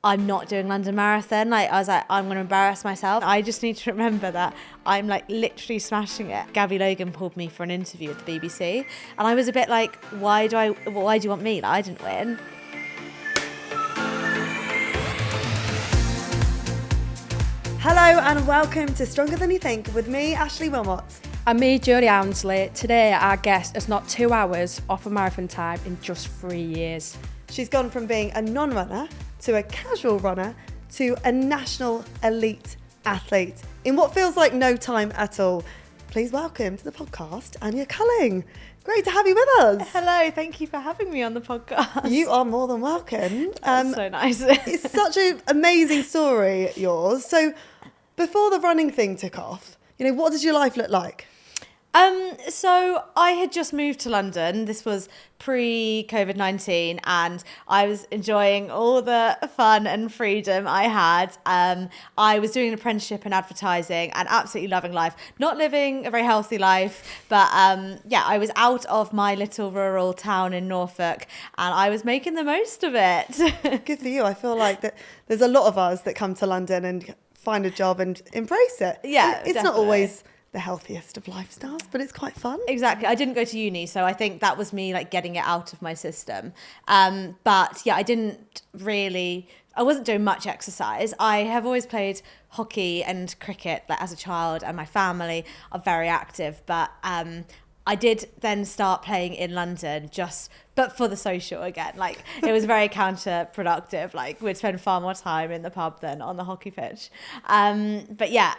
I'm not doing London Marathon. Like, I was like, I'm going to embarrass myself. I just need to remember that I'm like literally smashing it. Gabby Logan pulled me for an interview at the BBC, and I was a bit like, why do you want me? Like, I didn't win. Hello and welcome to Stronger Than You Think with me, Ashleigh Wilmot. And me, Jodie Ounsley. Today our guest has knocked 2 hours off of marathon time in just 3 years. She's gone from being a non-runner to a casual runner to a national elite athlete in what feels like no time at all. Please welcome to the podcast, Anya Culling. Great to have you with us. Hello, thank you for having me on the podcast. You are more than welcome. That's so nice. It's such an amazing story, yours. So before the running thing took off, what does your life look like? So I had just moved to London. This was pre-COVID-19 and I was enjoying all the fun and freedom I had. I was doing an apprenticeship in advertising and absolutely loving life. Not living a very healthy life, but I was out of my little rural town in Norfolk and I was making the most of it. Good for you. I feel like that there's a lot of us that come to London and find a job and embrace it. Yeah, it's definitely. not always the healthiest of lifestyles, but it's quite fun. Exactly. I didn't go to uni, so I think that was me like getting it out of my system. But yeah, I wasn't doing much exercise. I have always played hockey and cricket like, as a child, and my family are very active. But I did then start playing in London but for the social again. Like it was very counterproductive. Like we'd spend far more time in the pub than on the hockey pitch. But yeah,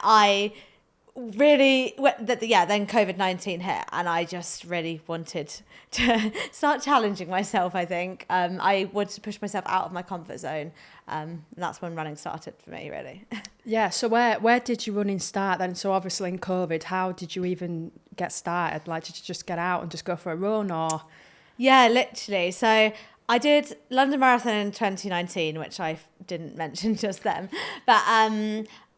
then COVID-19 hit and I just really wanted to start challenging myself, I think. I wanted to push myself out of my comfort zone. And that's when running started for me, really. Yeah, so where did your running start then? So obviously in COVID, how did you even get started? Like, did you just get out and just go for a run or? Yeah, literally. So I did London Marathon in 2019, which I didn't mention just then. But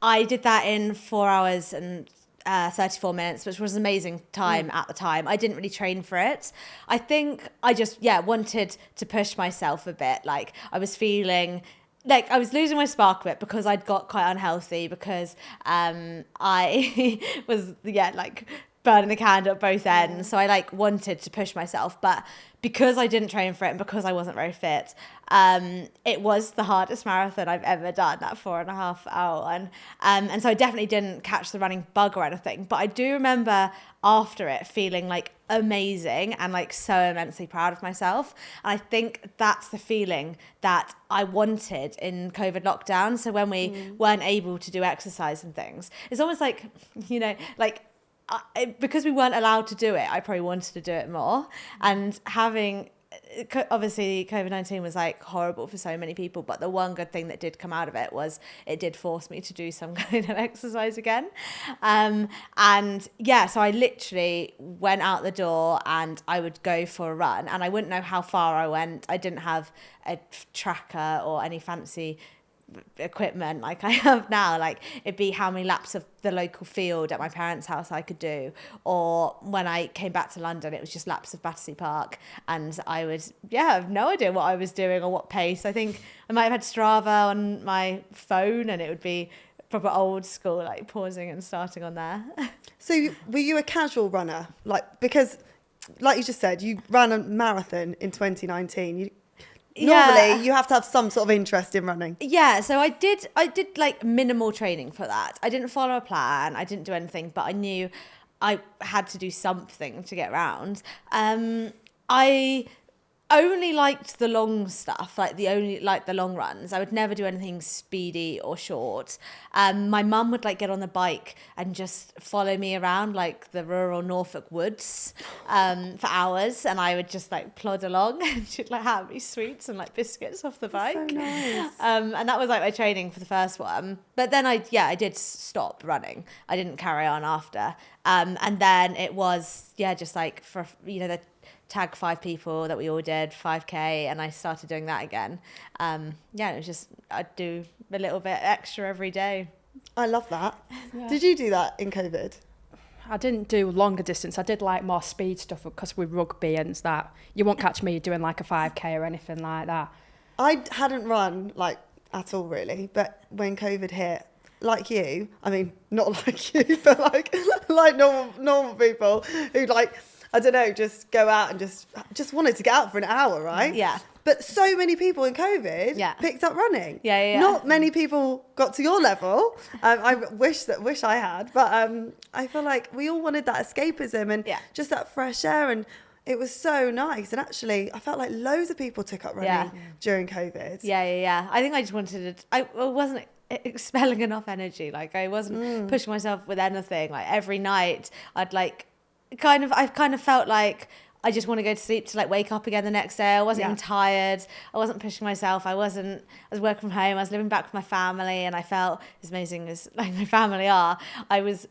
I did that in 4 hours and 34 minutes, which was an amazing time at the time. I didn't really train for it. I think I just, wanted to push myself a bit. Like I was feeling like I was losing my spark a bit because I'd got quite unhealthy because I was, burning the candle at both ends. So I wanted to push myself, but because I didn't train for it and because I wasn't very fit, it was the hardest marathon I've ever done, that 4.5 hour one. And so I definitely didn't catch the running bug or anything, but I do remember after it feeling amazing and so immensely proud of myself. And I think that's the feeling that I wanted in COVID lockdown. So when we weren't able to do exercise and things, it's almost because we weren't allowed to do it, I probably wanted to do it more. And obviously COVID-19 was horrible for so many people, but the one good thing that did come out of it was it did force me to do some kind of exercise again. So I literally went out the door and I would go for a run and I wouldn't know how far I went. I didn't have a tracker or any fancy equipment like I have now. It'd be how many laps of the local field at my parents' house I could do, or when I came back to London it was just laps of Battersea Park, and I would have no idea what I was doing or what pace. I think I might have had Strava on my phone and it would be proper old school, pausing and starting on there. So were you a casual runner? Because like you just said, you ran a marathon in 2019. Normally, you have to have some sort of interest in running. Yeah, so I did minimal training for that. I didn't follow a plan. I didn't do anything, but I knew I had to do something to get around. I only liked the long stuff, the long runs. I would never do anything speedy or short. My mum would get on the bike and just follow me around the rural Norfolk woods for hours, and I would just plod along and she'd hand me sweets and biscuits off the bike. So nice. And that was my training for the first one. But then I did stop running. I didn't carry on after. And then it was just for the tag 5 people that we all did 5k, and I started doing that again. It was just I'd do a little bit extra every day. I love that. Yeah. Did you do that in COVID? I didn't do longer distance. I did more speed stuff because with rugby and that, you won't catch me doing a 5k or anything like that. I hadn't run at all, really. But when COVID hit, like you, I mean, not like you, but like normal people who I don't know, just go out and just wanted to get out for an hour, right? Yeah. But so many people in COVID picked up running. Yeah. Not many people got to your level. I wish I had, but I feel like we all wanted that escapism and just that fresh air, and it was so nice. And actually, I felt like loads of people took up running during COVID. Yeah. I think I just wanted to. I wasn't expelling enough energy. Like I wasn't pushing myself with anything. Like every night, I'd I've kind of felt like I just want to go to sleep to wake up again the next day. I wasn't even tired. I wasn't pushing myself. I was working from home. I was living back with my family, and I felt as amazing as my family are. I was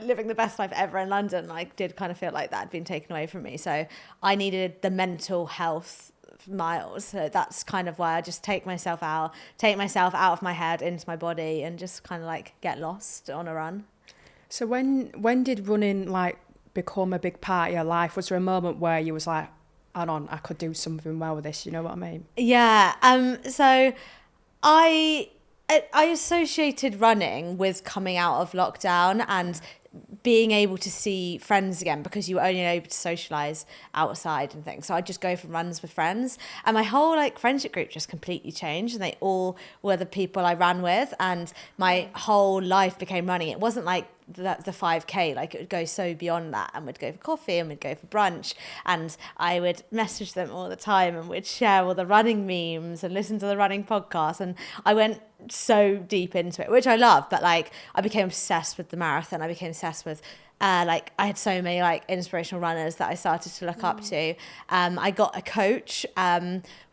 living the best life ever in London. I did kind of feel like that had been taken away from me. So I needed the mental health miles. So that's kind of why I just take myself out of my head into my body and just kind of get lost on a run. So when did running become a big part of your life? Was there a moment where you was like, hang on, I could do something well with this, you know what I mean? Yeah. So I associated running with coming out of lockdown and being able to see friends again, because you were only able to socialise outside and things. So I'd just go for runs with friends, and my whole friendship group just completely changed, and they all were the people I ran with, and my whole life became running. It wasn't like the 5K, it would go so beyond that, and we'd go for coffee and we'd go for brunch, and I would message them all the time, and we'd share all the running memes and listen to the running podcast, and I went so deep into it, which I love. But I became obsessed with the marathon. I became obsessed with I had so many inspirational runners that I started to look up to. I got a coach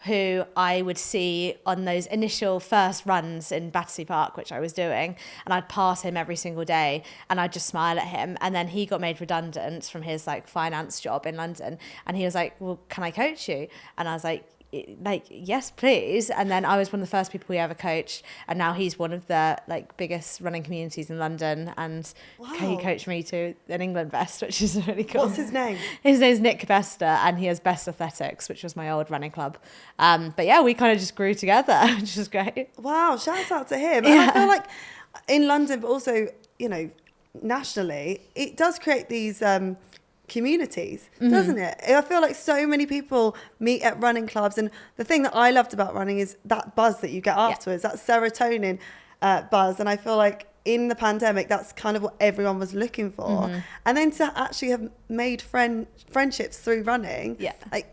who I would see on those initial first runs in Battersea Park, which I was doing, and I'd pass him every single day, and I'd just smile at him. And then he got made redundant from his finance job in London, and he was like, well, can I coach you? And I was like, yes, please. And then I was one of the first people he ever coached, and now he's one of the biggest running communities in London, and he coached me to an England best, which is really cool. What's his name? His name's Nick Bester, and he has Best Athletics, which was my old running club. But yeah, we kind of just grew together, which is great. Wow, shout out to him. And I feel like in London, but also nationally, it does create these communities, doesn't it? I feel like so many people meet at running clubs, and the thing that I loved about running is that buzz that you get afterwards, that serotonin buzz. And I feel like in the pandemic, that's kind of what everyone was looking for. And then to actually have made friendships through running,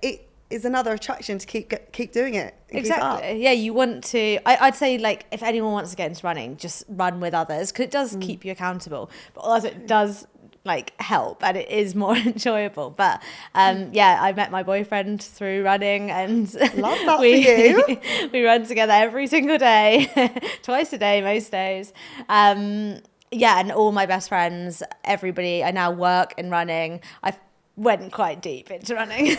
it is another attraction to keep doing it. Exactly. Yeah, you want to. I'd say if anyone wants to get into running, just run with others, because it does keep you accountable, but also it does help, and it is more enjoyable. But I met my boyfriend through running, and love that for you. We run together every single day, twice a day most days. And all my best friends, everybody, I now work in running. I went quite deep into running.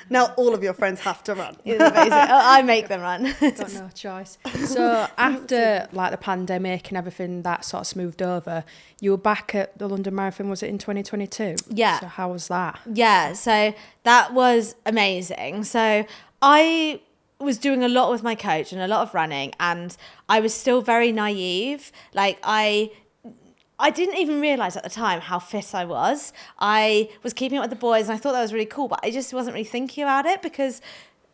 Now all of your friends have to run. I make them run. Got no choice. So after the pandemic and everything that sort of smoothed over, you were back at the London Marathon, was it in 2022? Yeah. So how was that? Yeah, so that was amazing. So I was doing a lot with my coach and a lot of running, and I was still very naive. I didn't even realise at the time how fit I was. I was keeping up with the boys, and I thought that was really cool, but I just wasn't really thinking about it, because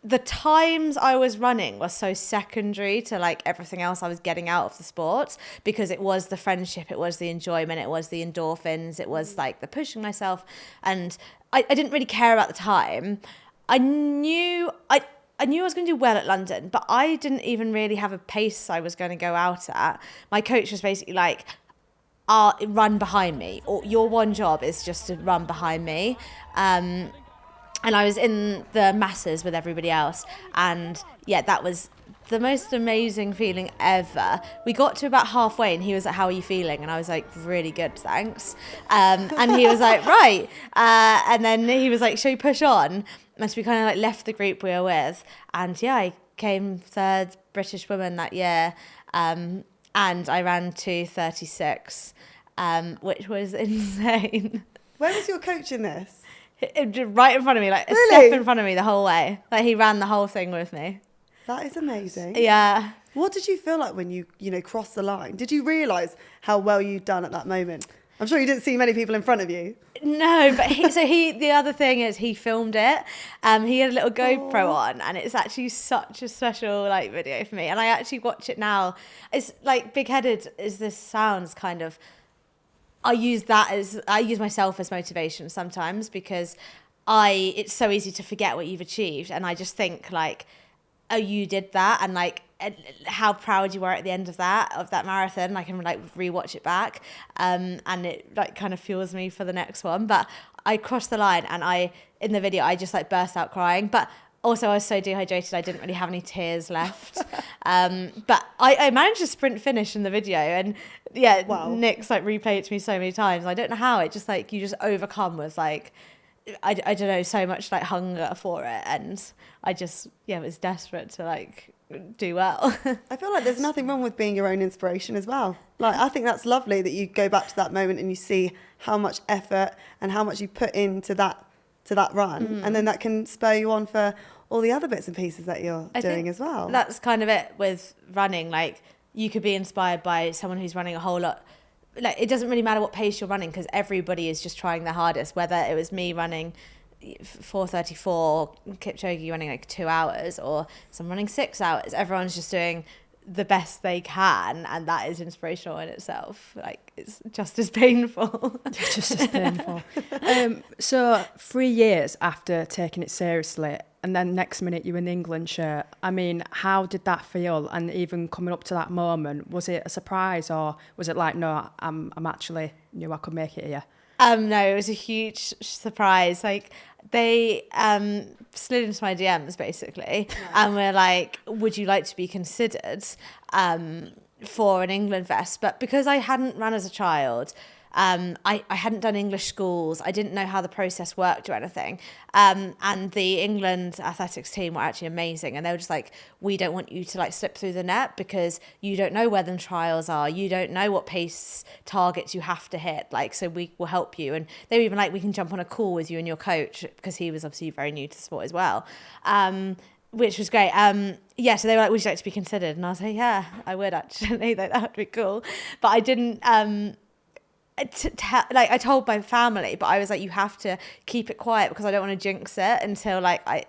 the times I was running was so secondary to everything else I was getting out of the sport, because it was the friendship, it was the enjoyment, it was the endorphins, it was the pushing myself, and I didn't really care about the time. I knew I was going to do well at London, but I didn't even really have a pace I was going to go out at. My coach was basically run behind me, or your one job is just to run behind me. And I was in the masses with everybody else, and that was the most amazing feeling ever. We got to about halfway, and he was like, how are you feeling? And I was like, really good, thanks. And he was like, right. And then he was like, shall we push on? And so we kind of left the group we were with, and I came third British woman that year. And I ran 2:36, which was insane. Where was your coach in this? Right in front of me, a step in front of me the whole way. He ran the whole thing with me. That is amazing. Yeah. What did you feel like when you crossed the line? Did you realise how well you'd done at that moment? I'm sure you didn't see many people in front of you. No, but the other thing is he filmed it. He had a little GoPro on, and it's actually such a special like video for me. And I actually watch it now. It's like big-headed as this sounds, kind of. I use myself as motivation sometimes because it's so easy to forget what you've achieved, and I just think like, oh, you did that, and like how proud you were at the end of that marathon. I can like rewatch it back, and it like kind of fuels me for the next one. But I crossed the line, and in the video I just like burst out crying. But also I was so dehydrated I didn't really have any tears left. But I managed to sprint finish in the video, and wow. Nick's like replayed it to me so many times. I don't know how. It just like you just overcome with like I don't know, so much like hunger for it, and I just was desperate to like do well. I feel like there's nothing wrong with being your own inspiration as well. Like I think that's lovely that you go back to that moment and you see how much effort and how much you put into that run, and then that can spur you on for all the other bits and pieces that you're doing as well. That's kind of it with running. Like you could be inspired by someone who's running a whole lot. Like it doesn't really matter what pace you're running because everybody is just trying their hardest, whether it was me running 4:34, Kipchoge running like 2 hours, or someone running 6 hours. Everyone's just doing the best they can, and that is inspirational in itself. Like it's just as painful. Just as painful. So 3 years after taking it seriously, and then next minute you're in the England shirt. I mean, how did that feel? And even coming up to that moment, was it a surprise, or was it like, no, I'm actually knew I could make it here? No, it was a huge surprise. Like they slid into my DMs basically, and were like, "Would you like to be considered for an England vest?" But because I hadn't run as a child, I hadn't done English schools. I didn't know how the process worked or anything. And the England athletics team were actually amazing. And they were just like, we don't want you to like slip through the net because you don't know where them trials are. You don't know what pace targets you have to hit. Like, so we will help you. And they were even like, we can jump on a call with you and your coach, because he was obviously very new to the sport as well. Which was great. So they were like, would you like to be considered? And I was like, yeah, I would actually. That would be cool. But I didn't... I told my family, but I was like, you have to keep it quiet because I don't want to jinx it until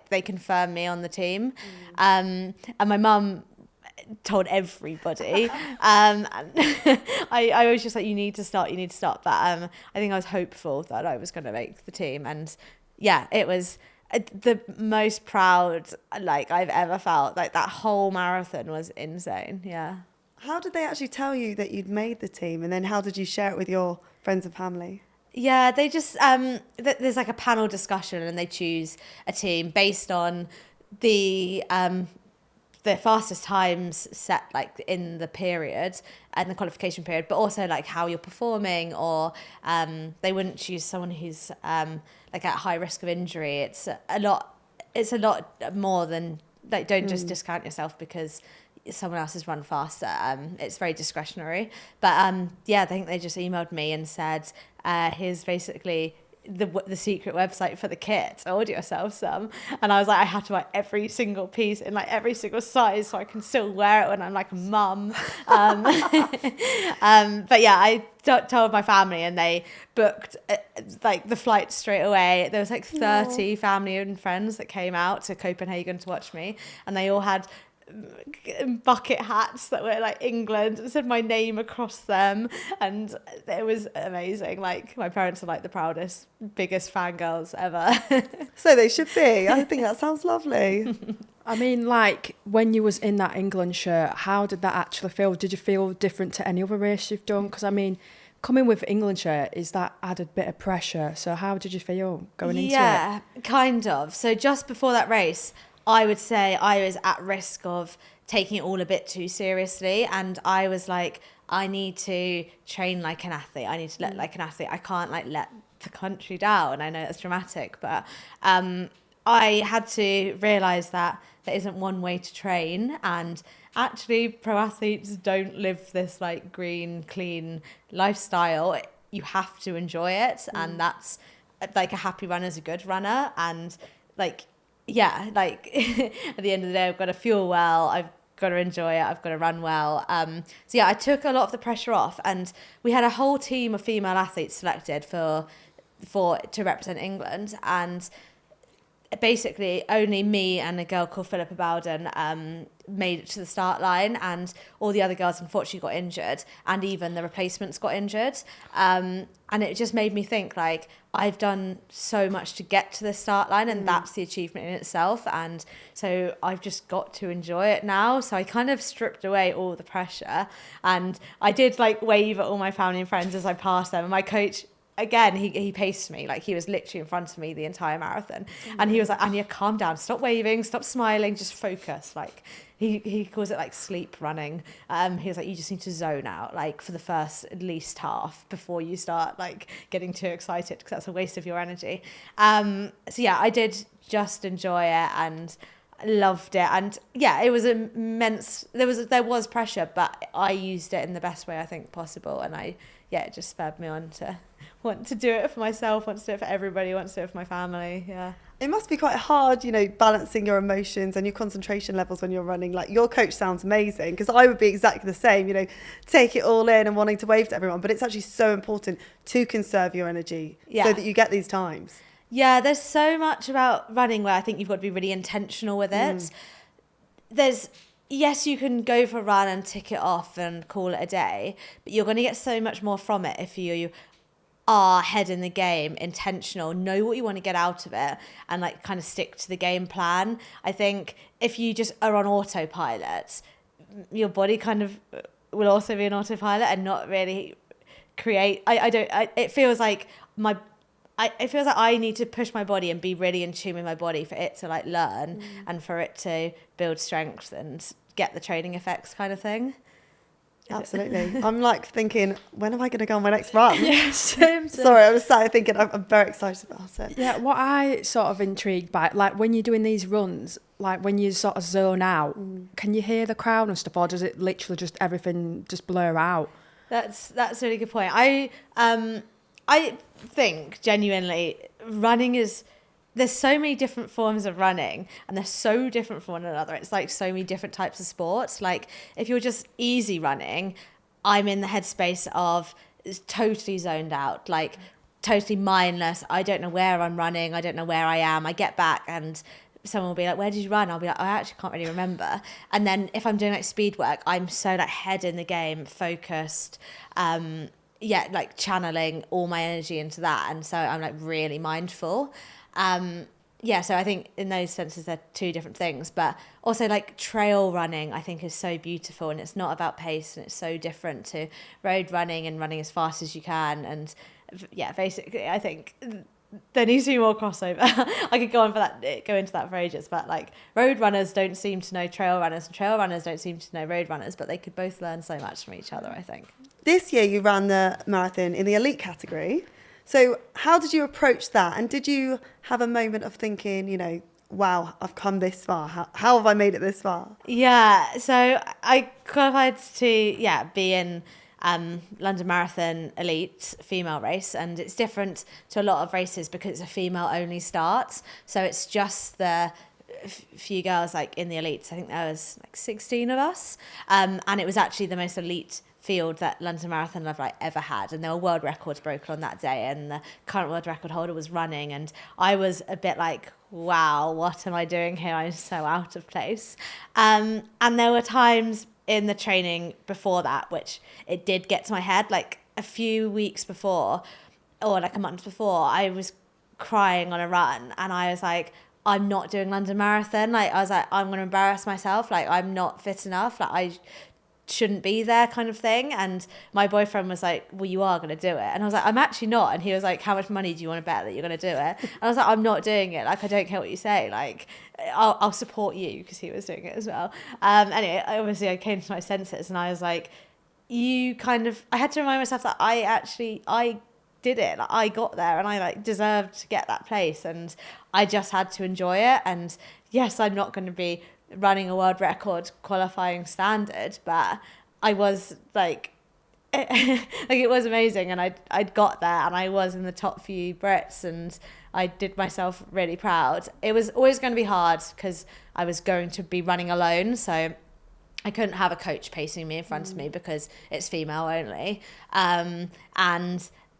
they confirm me on the team. And my mum told everybody. And I was just like, you need to start. But I think I was hopeful that I was going to make the team. And yeah, it was the most proud I've ever felt. Like that whole marathon was insane. Yeah. How did they actually tell you that you'd made the team, and then how did you share it with your friends and family? Yeah, they just there's like a panel discussion, and they choose a team based on the fastest times set like in the period and the qualification period, but also like how you're performing, or they wouldn't choose someone who's like at high risk of injury. It's a lot more than like, don't just discount yourself because someone else has run faster. It's very discretionary. But I think they just emailed me and said, here's basically the secret website for the kit, order yourself some. And I was like, I had to buy every single piece in like every single size so I can still wear it when I'm like a mum. But yeah, I told my family, and they booked like the flight straight away. There was like 30 family and friends that came out to Copenhagen to watch me, and they all had bucket hats that were like England and said my name across them, and it was amazing. Like my parents are like the proudest, biggest fangirls ever. So they should be. I think that sounds lovely. I mean, like when you was in that England shirt, how did that actually feel? Did you feel different to any other race you've done? Because I mean, coming with England shirt is that added bit of pressure. So how did you feel going into it? Yeah, kind of. So just before that race, I would say I was at risk of taking it all a bit too seriously. And I was like, I need to train like an athlete. I need to look like an athlete. I can't like let the country down. I know that's dramatic, but I had to realise that there isn't one way to train. And actually pro athletes don't live this like green, clean lifestyle. You have to enjoy it. And that's like a happy runner is a good runner. And like, yeah, like at the end of the day, I've got to fuel well. I've got to enjoy it. I've got to run well. So yeah, I took a lot of the pressure off, and we had a whole team of female athletes selected to represent England, and basically only me and a girl called Philippa Bowden made it to the start line, and all the other girls unfortunately got injured, and even the replacements got injured, and it just made me think, like, I've done so much to get to the start line, and that's the achievement in itself, and so I've just got to enjoy it now. So I kind of stripped away all the pressure, and I did like wave at all my family and friends as I passed them, and my coach, again, he paced me. Like, he was literally in front of me the entire marathon. And he was like, Anya, calm down. Stop waving. Stop smiling. Just focus. Like, he calls it like sleep running. He was like, you just need to zone out, like, for the first at least half before you start, like, getting too excited, because that's a waste of your energy. So, yeah, I did just enjoy it and loved it. And, yeah, it was immense. There was pressure, but I used it in the best way I think possible. And it just spurred me on to want to do it for myself, want to do it for everybody, want to do it for my family. Yeah. It must be quite hard, balancing your emotions and your concentration levels when you're running. Like, your coach sounds amazing, because I would be exactly the same, take it all in and wanting to wave to everyone. But it's actually so important to conserve your energy so that you get these times. Yeah, there's so much about running where I think you've got to be really intentional with it. Yes, you can go for a run and tick it off and call it a day, but you're going to get so much more from it if you are head in the game, intentional, know what you want to get out of it, and like kind of stick to the game plan. I think if you just are on autopilot, your body kind of will also be on autopilot and not really create. It feels like I need to push my body and be really in tune with my body for it to like learn and for it to build strength and get the training effects kind of thing. Absolutely. I'm like thinking, when am I going to go on my next run? Yes, same. Sorry, I was sat here thinking, I'm very excited about it. Yeah, what I sort of intrigued by, like when you're doing these runs, like when you sort of zone out, can you hear the crowd and stuff, or does it literally just everything just blur out? That's a really good point. I think genuinely running is, there's so many different forms of running and they're so different from one another. It's like so many different types of sports. Like if you're just easy running, I'm in the headspace of totally zoned out, like totally mindless. I don't know where I'm running. I don't know where I am. I get back and someone will be like, where did you run? I'll be like, I actually can't really remember. And then if I'm doing like speed work, I'm so like head in the game, focused, like channeling all my energy into that. And so I'm like really mindful. So I think in those senses they're two different things, but also like trail running I think is so beautiful, and it's not about pace, and it's so different to road running and running as fast as you can. And basically I think there needs to be more crossover. I could go into that for ages, but like road runners don't seem to know trail runners, and trail runners don't seem to know road runners, but they could both learn so much from each other, I think. This year you ran the marathon in the elite category. So how did you approach that? And did you have a moment of thinking, wow, I've come this far. How have I made it this far? Yeah, so I qualified to be in London Marathon Elite female race, and it's different to a lot of races because it's a female only start. So it's just the few girls like in the elites. I think there was like 16 of us, and it was actually the most elite field that London Marathon have like ever had, and there were world records broken on that day, and the current world record holder was running, and I was a bit like, wow, what am I doing here? I'm so out of place. And there were times in the training before that which it did get to my head, like a few weeks before or like a month before, I was crying on a run and I was like, I'm not doing London Marathon. Like I was like, I'm going to embarrass myself, like I'm not fit enough, like I shouldn't be there kind of thing. And my boyfriend was like, well, you are going to do it. And I was like, I'm actually not. And he was like, how much money do you want to bet that you're going to do it? And I was like, I'm not doing it. Like, I don't care what you say. Like, I'll support you, because he was doing it as well. Anyway, I came to my senses and I was like, I had to remind myself that I did it. Like, I got there and I like deserved to get that place, and I just had to enjoy it. And yes, I'm not going to be running a world record qualifying standard, but I was like it was amazing, and I'd got there and I was in the top few Brits, and I did myself really proud. It was always going to be hard because I was going to be running alone, so I couldn't have a coach pacing me in front of me because it's female only. And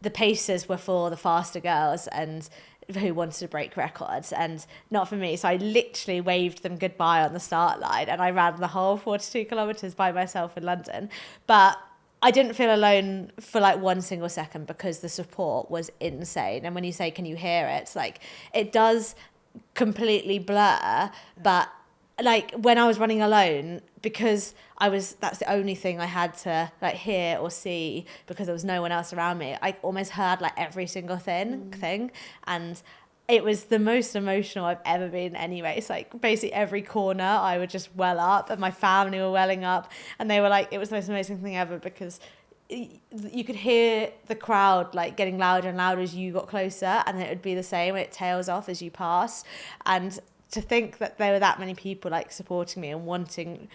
the paces were for the faster girls and who wanted to break records, and not for me. So I literally waved them goodbye on the start line, and I ran the whole 42 kilometres by myself in London. But I didn't feel alone for like one single second because the support was insane. And when you say, can you hear it? It's like, it does completely blur, but like when I was running alone, because that's the only thing I had to like hear or see because there was no one else around me. I almost heard like every single thing. And it was the most emotional I've ever been anyway. It's like basically every corner I would just well up, and my family were welling up, and they were like, it was the most amazing thing ever because you could hear the crowd like getting louder and louder as you got closer, and it would be the same. It tails off as you pass. And to think that there were that many people like supporting me and wanting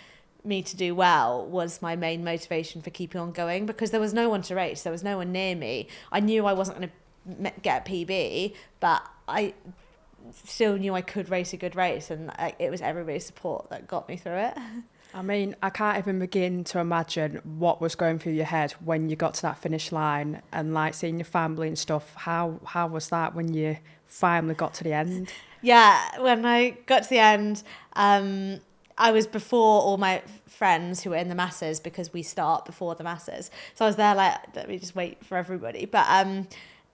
me to do well was my main motivation for keeping on going, because there was no one to race. There was no one near me. I knew I wasn't going to get a PB, but I still knew I could race a good race, and it was everybody's support that got me through it. I mean, I can't even begin to imagine what was going through your head when you got to that finish line and like seeing your family and stuff. How was that when you finally got to the end? Yeah, when I got to the end, I was before all my friends who were in the masses because we start before the masses. So I was there like, let me just wait for everybody. But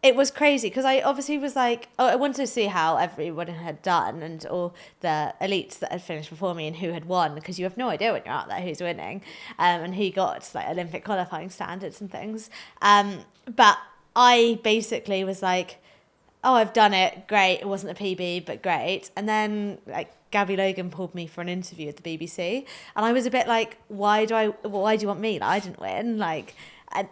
it was crazy because I obviously was like, I wanted to see how everyone had done and all the elites that had finished before me and who had won, because you have no idea when you're out there who's winning and who got like Olympic qualifying standards and things. But I basically was like, oh, I've done it, great. It wasn't a PB, but great. And then like Gabby Logan pulled me for an interview at the BBC, and I was a bit like, why do you want me? Like, I didn't win. Like,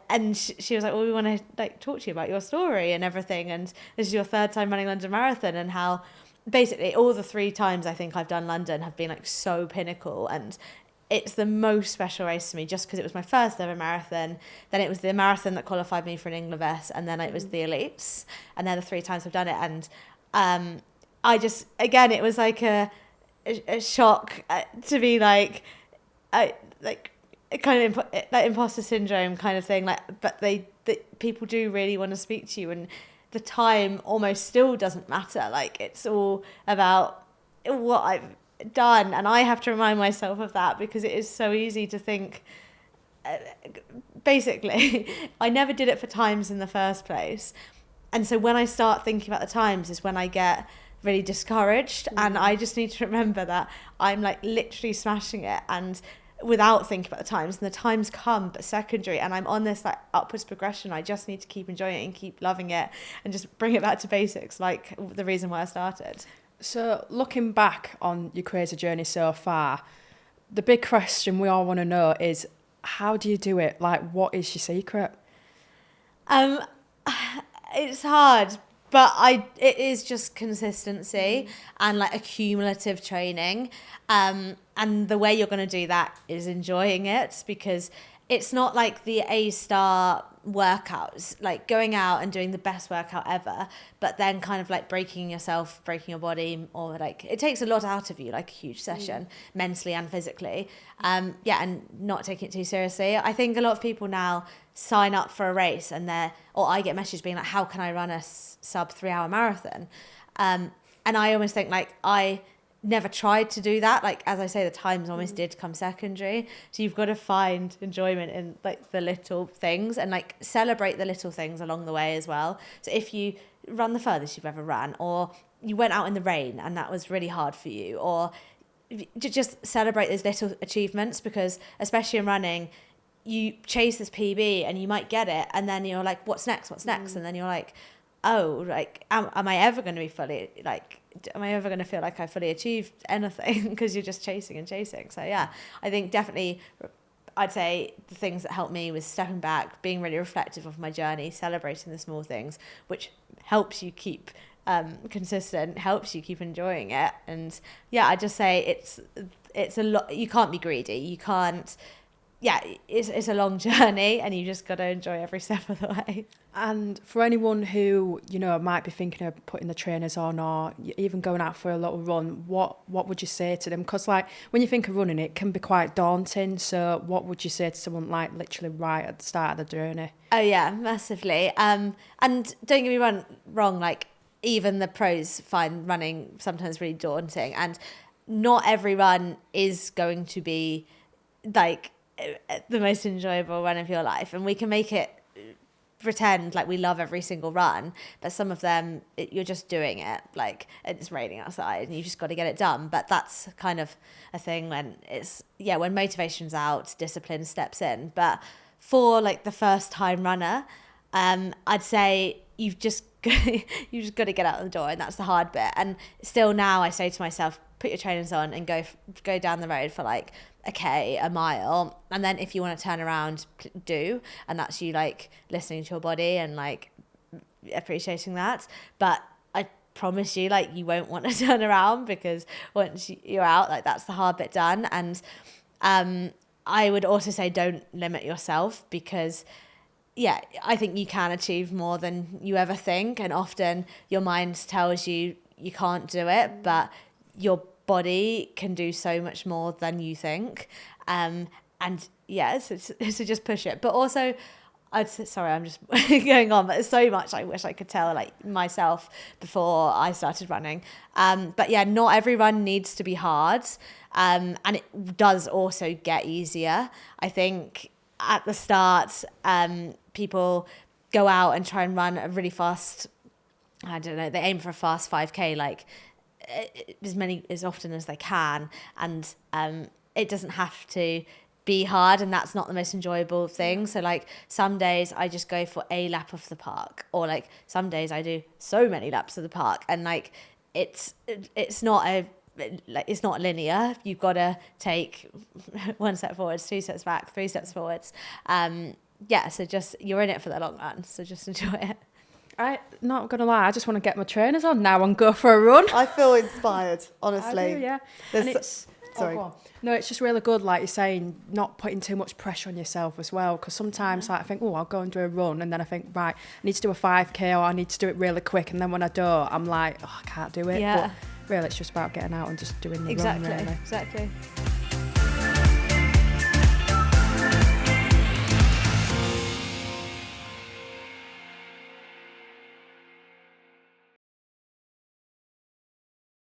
and she was like, well, we want to like talk to you about your story and everything. And this is your third time running London Marathon, and how basically all the 3 times I think I've done London have been like so pinnacle, and it's the most special race to me just because it was my first ever marathon. Then it was the marathon that qualified me for an Ingleves, and then it was the elites, and they're the 3 times I've done it. And I just, again, it was like a shock to be like kind of like imposter syndrome kind of thing. Like, but people do really want to speak to you, and the time almost still doesn't matter. Like, it's all about what I've done, and I have to remind myself of that because it is so easy to think basically I never did it for times in the first place, and so when I start thinking about the times is when I get really discouraged. And I just need to remember that I'm like literally smashing it and without thinking about the times, and the times come but secondary, and I'm on this like upwards progression. I just need to keep enjoying it and keep loving it and just bring it back to basics, like the reason why I started. So looking back on your crazy journey so far, the big question we all want to know is, how do you do it? Like, what is your secret? It's hard, but it is just consistency and like accumulative training. And the way you're going to do that is enjoying it, because it's not like the A-star workouts, like going out and doing the best workout ever, but then kind of like breaking your body, or like it takes a lot out of you, like a huge session, mentally and physically. And not taking it too seriously. I think a lot of people now sign up for a race and I get messages being like, how can I run a sub 3-hour marathon? And I almost think like I never tried to do that. Like, as I say, the times almost did come secondary. So you've got to find enjoyment in like the little things and like celebrate the little things along the way as well. So if you run the furthest you've ever ran, or you went out in the rain and that was really hard for you, or just celebrate those little achievements, because especially in running, you chase this PB and you might get it, and then you're like, what's next? And then you're like, oh, like, am I ever going to be fully, like, am I ever going to feel like I fully achieved anything? Because you're just chasing. So yeah, I think definitely I'd say the things that helped me was stepping back, being really reflective of my journey, celebrating the small things, which helps you keep consistent, helps you keep enjoying it. And yeah, I just say it's a lot. You can't be greedy. You can't yeah, it's a long journey, and you just got to enjoy every step of the way. And for anyone who, you know, might be thinking of putting the trainers on or even going out for a little run, what would you say to them? Because, like, when you think of running, it can be quite daunting. So what would you say to someone, like, literally right at the start of the journey? Oh, yeah, massively. And don't get me wrong, like, even the pros find running sometimes really daunting. And not every run is going to be, like, the most enjoyable run of your life. And we can make it pretend like we love every single run, but some of them you're just doing it, like it's raining outside and you just got to get it done. But that's kind of a thing when when motivation's out, discipline steps in. But for like the first time runner, I'd say you've just got to get out the door, and that's the hard bit. And still now I say to myself, put your trainers on and go down the road for like a mile, and then if you want to turn around, do. And that's you like listening to your body and like appreciating that. But I promise you, like, you won't want to turn around, because once you're out, like, that's the hard bit done. And I would also say don't limit yourself, because I think you can achieve more than you ever think, and often your mind tells you you can't do it, but your body can do so much more than you think. So just push it. But also, sorry, I'm just going on, but there's so much I wish I could tell like myself before I started running. But yeah, not every run needs to be hard. And it does also get easier. I think at the start, people go out and try and run a really fast, I don't know, they aim for a fast 5K, like as often as they can. And it doesn't have to be hard, and that's not the most enjoyable thing. So like some days I just go for a lap of the park, or like some days I do so many laps of the park, and like it's not linear. You've got to take one step forwards, 2 steps back, 3 steps forwards. So just, you're in it for the long run, so just enjoy it. I'm not gonna lie, I just want to get my trainers on now and go for a run. I feel inspired, honestly. I do, yeah. And it's no, it's just really good, like you're saying, not putting too much pressure on yourself as well. Because sometimes, like, I think, I'll go and do a run, and then I think, right, I need to do a 5K, or I need to do it really quick, and then when I don't, I'm like, I can't do it. Yeah. But really, it's just about getting out and just doing the run. Really. Exactly.